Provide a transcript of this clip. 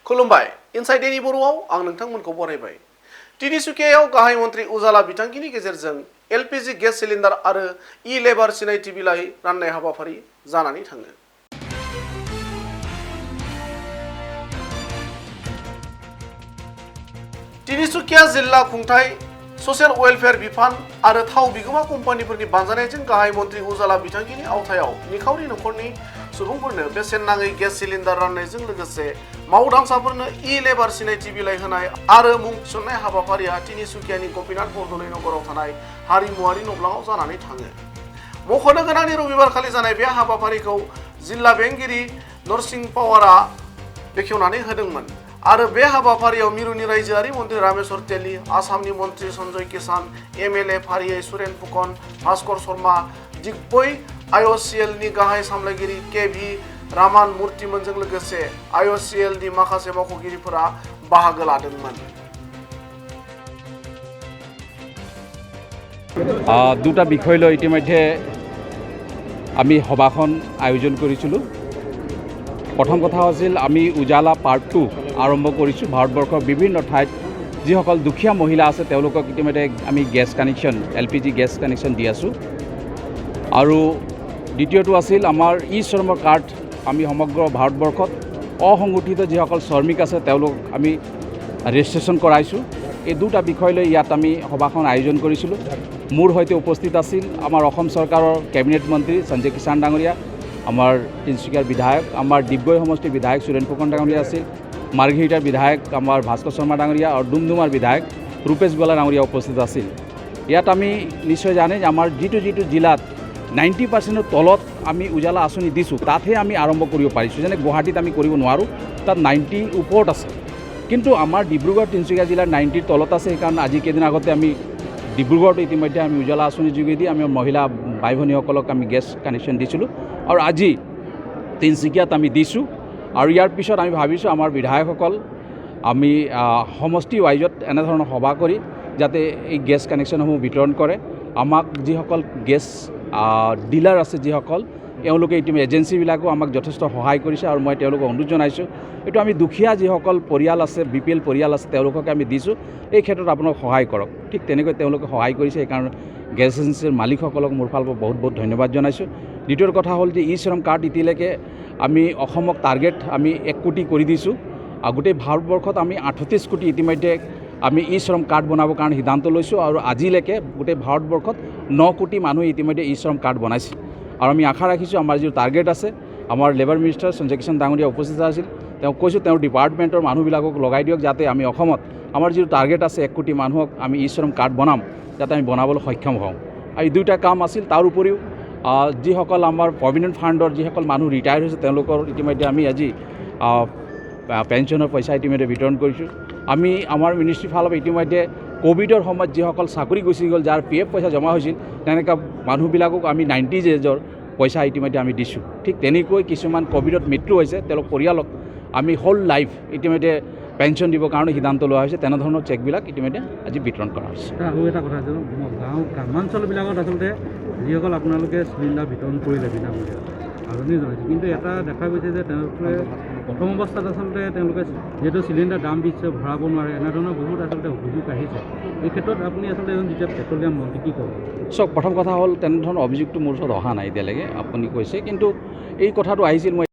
खुलुमबाय inside any बर'आव आं नोंथांमोनखौ बरायबाय। तिनिसुकियायाव गाहाय मन्त्रि उजाला बिथांखिनि गेजेरजों एलपिजि गेस सिलिन्डार आरो इ-लेबार सिनायथि बिलाइ राननाय हाबाफारि जानानै थाङो। तिनिसुकिया जिल्ला खुंथाय ससियेल वेलफेयार बिफान आरो थाव बिगोमा कम्पानिफोरनि बानजायनायजों गाहाय मन्त्रि उजाला बिथांखिनि आवथायाव निखावरि नखरनि सुबुंफोरनो बेसेन नाङै गेस सिलिन्डार राननायजों लोगोसे मावदांसाफोरनो इ-लेबार सिनायथि बिलाइ होनाय आरो मुं थिसननाय हाबाफारिया तिनिसुकियानि गपिनाथ बरदलै नगराव थानाय हारिमुआरि नब्लाङाव जानानै थाङो। मख'नो गोनांनि रबिबारखालि जानाय बे हाबाफारिखौ जिल्ला बेंगिरि नरसिं पावारा बेखेवनानै होदोंमोन आरो बे हाबाफारियाव मिरुनि रायजोआरि मन्त्रि रामेश्वर तेली, आसामनि मन्त्रि सन्जय किसान, एमएलए फारियै सुरेन फुकन, भास्कर शर्मा, दिग्बय आइअसिएलनि गाहाय सामलायगिरि के.भि. रामान मुर्तिमोनजों लोगोसे आइअसिएलनि माखासे मावख'गिरिफोरा बाहागो लादोंमोन। দুটা বিষয় লৈ ইতিমধ্যে আমি সভাখন আয়োজন কৰিছিলোঁ। প্ৰথম কথা আছিল আমি উজালা পাৰ্ট 2 আৰম্ভ কৰিছোঁ। ভাৰতবৰ্ষৰ বিভিন্ন ঠাইত যিসকল দুখীয়া মহিলা আছে তেওঁলোকক ইতিমধ্যে আমি gas connection LPG gas connection দি আছোঁ। আৰু দ্বিতীয়টো আছিল আমাৰ শ্ৰমৰ কাৰ্ড আমি সমগ্ৰ ভাৰতবৰ্ষত অসংগঠিত যিসকল শ্ৰমিক আছে তেওঁলোকক আমি ৰেজিষ্ট্ৰেশ্যন কৰাইছোঁ। এই দুটা বিষয় লৈ ইয়াত আমি সভাখন আয়োজন কৰিছিলোঁ। মোৰ সৈতে উপস্থিত আছিল আমাৰ অসম চৰকাৰৰ কেবিনেট মন্ত্ৰী সঞ্জয় কিষাণ ডাঙৰীয়া, আমাৰ তিনিচুকীয়াৰ বিধায়ক, আমাৰ ডিগবৈ সমষ্টিৰ বিধায়ক সুৰেন ফুকন ডাঙৰীয়া আছিল, মাৰ্ঘেৰিটাৰ বিধায়ক আমাৰ ভাস্কৰ শৰ্মা ডাঙৰীয়া আৰু ডুমডুমাৰ বিধায়ক ৰূপেশ গোৱালা ডাঙৰীয়া উপস্থিত আছিল। ইয়াত আমি নিশ্চয় জানে যে আমাৰ যিটো জিলাত 90% তলত আমি উজালা আঁচনি দিছোঁ তাতহে আমি আৰম্ভ কৰিব পাৰিছোঁ। যেনে গুৱাহাটীত আমি কৰিব নোৱাৰোঁ, তাত 90 ওপৰত আছে। কিন্তু আমাৰ ডিব্ৰুগড় তিনিচুকীয়া জিলাৰ 90ৰ তলত আছে। সেইকাৰণে আজি কেইদিন আগতে আমি ডিব্ৰুগড়ত ইতিমধ্যে আমি উজালা আঁচনিৰ যোগেদি আমি মহিলা ভাই ভনীসকলক আমি গেছ কানেকশ্যন দিছিলোঁ আৰু আজি তিনিচুকীয়াত আমি দিছোঁ। আৰু ইয়াৰ পিছত আমি ভাবিছোঁ আমাৰ বিধায়কসকল আমি সমষ্টি ৱাইজত এনেধৰণৰ সভা কৰি যাতে এই গেছ কানেকশ্যনসমূহ বিতৰণ কৰে। আমাক যিসকল গেছ ডিলাৰ আছে যিসকল তেওঁলোকে ইতিমধ্যে এজেঞ্চিবিলাকো আমাক যথেষ্ট সহায় কৰিছে আৰু মই তেওঁলোকক অনুৰোধ জনাইছোঁ এইটো আমি দুখীয়া যিসকল পৰিয়াল আছে BPL পৰিয়াল আছে তেওঁলোককে আমি দিছোঁ, এই ক্ষেত্ৰত আপোনালোক সহায় কৰক। ঠিক তেনেকৈ তেওঁলোকে সহায় কৰিছে। সেইকাৰণে গেছ এজেঞ্চিৰ মালিকসকলক মোৰ ফালৰ পৰা বহুত বহুত ধন্যবাদ জনাইছোঁ। দ্বিতীয় কথা হ'ল যে শ্ৰম কাৰ্ড এতিয়ালৈকে আমি অসমক টাৰ্গেট আমি 1 কোটি কৰি দিছোঁ আৰু গোটেই ভাৰতবৰ্ষত আমি 38 কোটি ইতিমধ্যে আমি শ্ৰম কাৰ্ড বনাবৰ কাৰণে সিদ্ধান্ত লৈছোঁ আৰু আজিলৈকে গোটেই ভাৰতবৰ্ষত 9 কোটি মানুহে ইতিমধ্যে শ্ৰম কাৰ্ড বনাইছে। আৰু আমি আশা ৰাখিছোঁ আমাৰ যিটো টাৰ্গেট আছে, আমাৰ লেবাৰ মিনিষ্টাৰ সঞ্জয় কিষাণ ডাঙৰীয়া উপস্থিত আছিল, তেওঁ কৈছোঁ তেওঁৰ ডিপাৰ্টমেণ্টৰ মানুহবিলাকক লগাই দিয়ক যাতে আমি অসমত আমাৰ যিটো টাৰ্গেট আছে 1 কোটি মানুহক আমি শ্ৰম কাৰ্ড বনাম যাতে আমি বনাবলৈ সক্ষম হওঁ। আৰু এই দুটা কাম আছিল। তাৰ উপৰিও যিসকল আমাৰ প্ৰভিডেণ্ট ফাণ্ডৰ যিসকল মানুহ ৰিটায়াৰ হৈছে তেওঁলোকৰ ইতিমধ্যে আমি আজি পেঞ্চনৰ পইচা ইতিমধ্যে বিতৰণ কৰিছোঁ। আমি আমাৰ মিনিষ্ট্ৰীৰ ফালৰ পৰা ইতিমধ্যে ক'ভিডৰ সময়ত যিসকল চাকৰি গুচি গ'ল, যাৰ PF পইচা জমা হৈছিল, তেনেকুৱা মানুহবিলাকক আমি 90 এজৰ পইচা ইতিমধ্যে আমি দিছোঁ। ঠিক তেনেকৈ কিছুমান ক'ভিডত মৃত্যু হৈছে তেওঁলোক পৰিয়ালক আমি হোল লাইফ ইতিমধ্যে পেঞ্চন দিবৰ কাৰণে সিদ্ধান্ত লোৱা হৈছে। তেনেধৰণৰ চেকবিলাক ইতিমধ্যে আজি বিতৰণ কৰা হৈছে। আৰু এটা কথা আছে, গ্ৰামাঞ্চলবিলাকত আচলতে যিসকল আপোনালোকে চিলিণ্ডাৰ বিতৰণ কৰিলে বিনামূলীয়া আঁচনি জনাইছে, কিন্তু এটা দেখা গৈছে যে তেওঁলোকে প্ৰথম অৱস্থাত আচলতে তেওঁলোকে যিহেতু চিলিণ্ডাৰ দাম দিছে ভৰাব নোৱাৰে, এনেধৰণৰ বহুত আচলতে অভিযোগ আহিছে। এই ক্ষেত্ৰত আপুনি আচলতে এজন যেতিয়া পেট্ৰলিয়াম মন্ত্ৰী কি ক'ব? চাওক, প্ৰথম কথা হ'ল তেনেধৰণৰ অভিযোগটো মোৰ ওচৰত অহা নাই এতিয়ালৈকে, আপুনি কৈছে। কিন্তু এই কথাটো আহিছিল মই